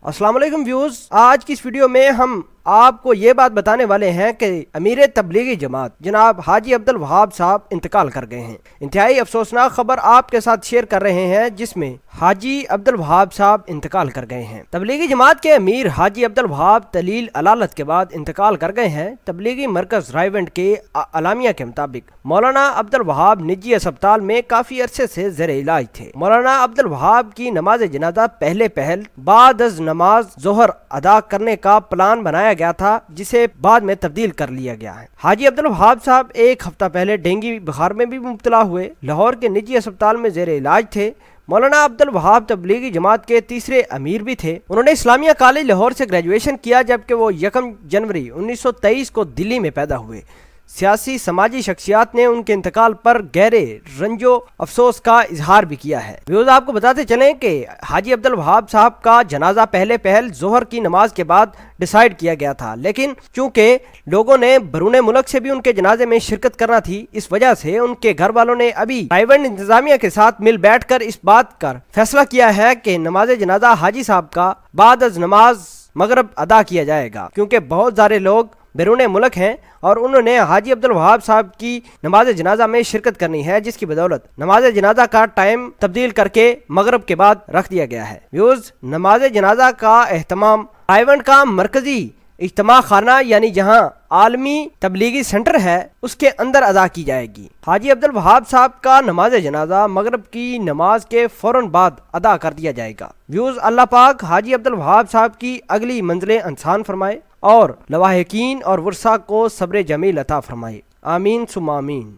अस्सलाम वालेकुम व्यूज, आज की इस वीडियो में हम आपको ये बात बताने वाले हैं कि अमीर तबलीगी जमात जनाब हाजी अब्दुल वहाब साहब इंतकाल कर गए हैं। इंतहाई अफसोसनाक खबर आपके साथ शेयर कर रहे हैं जिसमें हाजी अब्दुल वहाब साहब इंतकाल कर गए हैं। तबलीगी जमात के अमीर हाजी अब्दुल वहाब तलील अलालत के बाद इंतकाल कर गए हैं। तबलीगी मरकज रायवंड के अलामिया के मुताबिक मौलाना अब्दुल वहाब निजी अस्पताल में काफी अरसे से ज़ेरे इलाज थे। मौलाना अब्दुल वहाब की नमाज जनाजा पहल बाद अज़ नमाज जोहर अदा करने का प्लान बनाया गया था, जिसे बाद में तब्दील कर लिया गया है। हाजी अब्दुल वहाब साहब एक हफ्ता पहले डेंगू बुखार में भी मुब्तला हुए लाहौर के निजी अस्पताल में ज़ेरे इलाज थे। मौलाना अब्दुल वहाब तबलीगी जमात के तीसरे अमीर भी थे। उन्होंने इस्लामिया कॉलेज लाहौर से ग्रेजुएशन किया, जबकि वो 1 जनवरी 1923 को दिल्ली में पैदा हुए। सियासी समाजी शख्सियात ने उनके इंतकाल पर गहरे रंजो अफसोस का इजहार भी किया है। व्यूअर्स, आपको बताते चलें कि हाजी अब्दुल वहाब साहब का जनाजा पहल जोहर की नमाज के बाद डिसाइड किया गया था, लेकिन चूंकि लोगों ने बरूने मुल्क से भी उनके जनाजे में शिरकत करना थी, इस वजह से उनके घर वालों ने अभी रायवंड इंतजामिया के साथ मिल बैठकर इस बात का फैसला किया है कि नमाज जनाजा हाजी साहब का बाद अज़ नमाज मगरब अदा किया जाएगा, क्योंकि बहुत सारे लोग बैरून मुल्क हैं और उन्होंने हाजी अब्दुल वहाब साहब की नमाज जनाजा में शिरकत करनी है, जिसकी बदौलत नमाज जनाजा का टाइम तब्दील करके मगरब के बाद रख दिया गया है। व्यूअर्स, नमाज जनाजा का एहतमाम रायवंड का मरकजी इज्तिमा खाना यानी जहां आलमी तबलीगी सेंटर है उसके अंदर अदा की जाएगी। हाजी अब्दुल वहाब साहब का नमाज जनाजा मगरब की नमाज के फौरन बाद अदा कर दिया जाएगा। व्यूअर्स, अल्लाह पाक हाजी अब्दुल वहाब साहब की अगली मंजिलें आसान फरमाए और लवाहिकीन और वर्सा को सब्र जमील अता फरमाए। आमीन सुम्मा आमीन।